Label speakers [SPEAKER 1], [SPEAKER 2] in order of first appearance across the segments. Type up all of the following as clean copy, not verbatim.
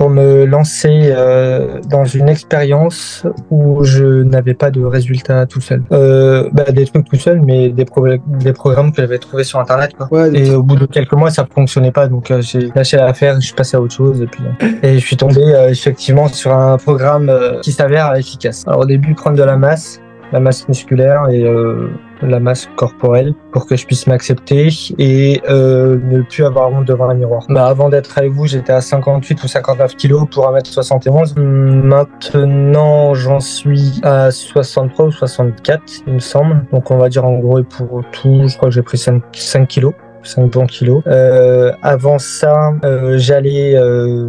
[SPEAKER 1] pour me lancer dans une expérience où je n'avais pas de résultats tout seul. Des trucs tout seul, mais des programmes que j'avais trouvés sur internet, quoi.
[SPEAKER 2] Ouais,
[SPEAKER 1] Et au bout de quelques mois, ça fonctionnait pas, donc j'ai lâché l'affaire, je suis passé à autre chose, et je suis tombé effectivement sur un programme qui s'avère efficace. Alors au début, prendre de la masse musculaire et la masse corporelle pour que je puisse m'accepter et ne plus avoir honte devant un miroir. Avant d'être avec vous, j'étais à 58 ou 59 kilos pour 1m71. Maintenant, j'en suis à 63 ou 64, il me semble. Donc on va dire en gros, et pour tout, je crois que j'ai pris 5 kilos. 5 bons kilos. Avant ça, j'allais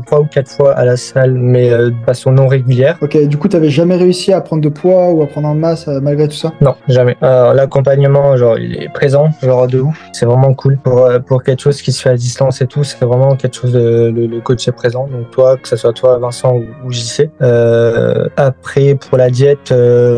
[SPEAKER 1] 3 ou 4 fois à la salle, mais de façon non régulière.
[SPEAKER 2] Ok, du coup, t'avais jamais réussi à prendre de poids ou à prendre en masse malgré tout ça?
[SPEAKER 1] Non, jamais. L'accompagnement, genre, il est présent, genre de ouf. C'est vraiment cool pour quelque chose qui se fait à distance et tout. C'est vraiment quelque chose le coach est présent. Donc toi, que ce soit toi, Vincent ou JC. Après, pour la diète,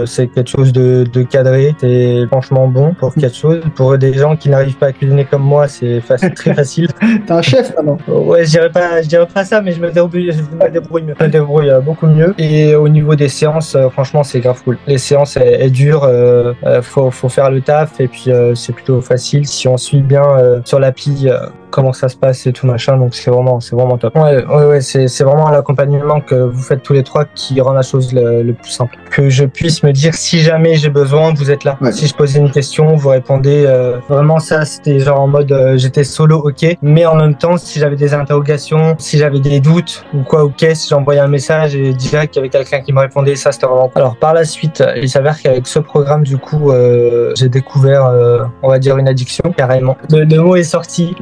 [SPEAKER 1] c'est quelque chose de cadré. C'est franchement bon pour quelque chose. Pour des gens qui n'arrivent pas à cuisiner comme moi, c'est très facile.
[SPEAKER 2] T'es un chef maintenant?
[SPEAKER 1] Ouais, je dirais pas ça, mais je me débrouille mieux. Je me débrouille beaucoup mieux. Et au niveau des séances, franchement, c'est grave cool. Les séances, elles durent, faut faire le taf, et puis c'est plutôt facile si on suit bien sur l'appli comment ça se passe et tout machin, donc c'est vraiment top. Ouais, c'est vraiment l'accompagnement que vous faites tous les trois qui rend la chose le plus simple. Que je puisse me dire si jamais j'ai besoin, vous êtes là. Ouais. Si je posais une question, vous répondez. Vraiment ça, c'était genre en mode j'étais solo, ok, mais en même temps, si j'avais des interrogations, si j'avais des doutes ou quoi, ok, si j'envoyais un message et direct qu'il y avait quelqu'un qui me répondait, ça c'était vraiment. Alors par la suite, il s'avère qu'avec ce programme, du coup, j'ai découvert, on va dire, une addiction carrément. Le mot est sorti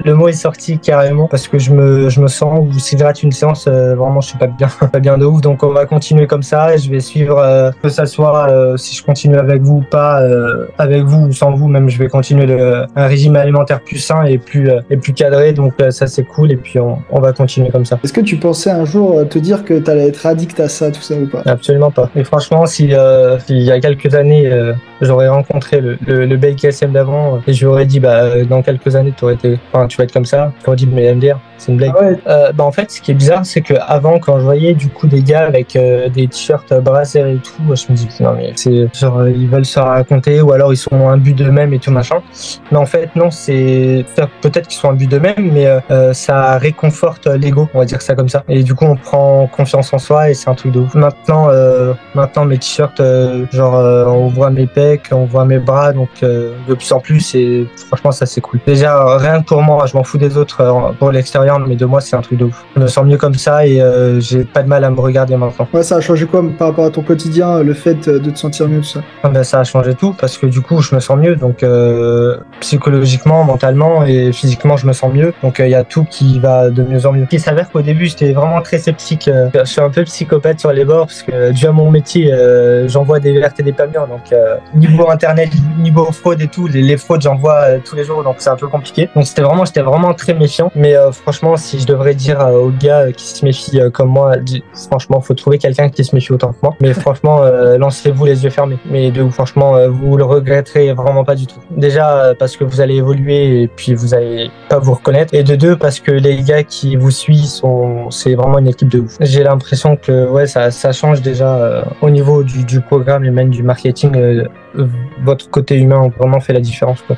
[SPEAKER 1] carrément, parce que je me sens, ou si je rate une séance, vraiment je suis pas bien de ouf, donc on va continuer comme ça, et je vais suivre, que ça soit si je continue avec vous ou pas, avec vous ou sans vous, même je vais continuer un régime alimentaire plus sain et plus cadré, donc ça c'est cool, et puis on va continuer comme ça.
[SPEAKER 2] Est-ce que tu pensais un jour te dire que t'allais être addict à ça, tout ça ou pas?
[SPEAKER 1] Absolument pas. Et franchement, si il y a quelques années, j'aurais rencontré le BKSM d'avant, et je lui aurais dit, dans quelques années, tu vas être comme ça, tu aurais dit, mais MDR, c'est une blague.
[SPEAKER 2] Ah ouais.
[SPEAKER 1] En fait, ce qui est bizarre, c'est que avant, quand je voyais du coup des gars avec des t-shirts brasseurs et tout, je me dis, non mais c'est genre, ils veulent se raconter, ou alors ils sont imbus d'eux-mêmes et tout machin. Mais en fait, non, c'est peut-être qu'ils sont imbus d'eux-mêmes, mais ça réconforte l'ego, on va dire ça comme ça. Et du coup, on prend confiance en soi, et c'est un truc de ouf. Maintenant mes t-shirts, on voit mes pecs, on voit mes bras, donc de plus en plus, et franchement, ça c'est cool. Déjà, rien que pour moi, je m'en fous des autres pour l'extérieur, mais de moi, c'est un truc de ouf. Je me sens mieux comme ça, et j'ai pas de mal à me regarder maintenant.
[SPEAKER 2] Ouais, ça a changé quoi par rapport à ton quotidien, le fait de te sentir mieux, tout ça?
[SPEAKER 1] Ça a changé tout, parce que du coup, je me sens mieux, donc psychologiquement, mentalement et physiquement, je me sens mieux, donc il y a tout qui va de mieux en mieux. Il s'avère qu'au début, j'étais vraiment très sceptique. Je suis un peu psychopathe sur les bords, parce que dû à mon métier, j'envoie des vertes et des pas mûres, donc niveau internet, niveau fraude et tout, les fraudes, j'en vois tous les jours, donc c'est un peu compliqué. Donc j'étais vraiment très méfiant, mais franchement, si je devrais dire aux gars qui se méfient comme moi, franchement, faut trouver quelqu'un qui se méfie autant que moi. Mais franchement, lancez-vous les yeux fermés. Mais franchement, vous le regretterez vraiment pas du tout. Déjà, parce que vous allez évoluer, et puis vous allez pas vous reconnaître. Et de deux, parce que les gars qui vous suivent c'est vraiment une équipe de ouf. J'ai l'impression que ouais, ça change déjà au niveau du programme et même du marketing. Votre côté humain vraiment fait la différence, quoi.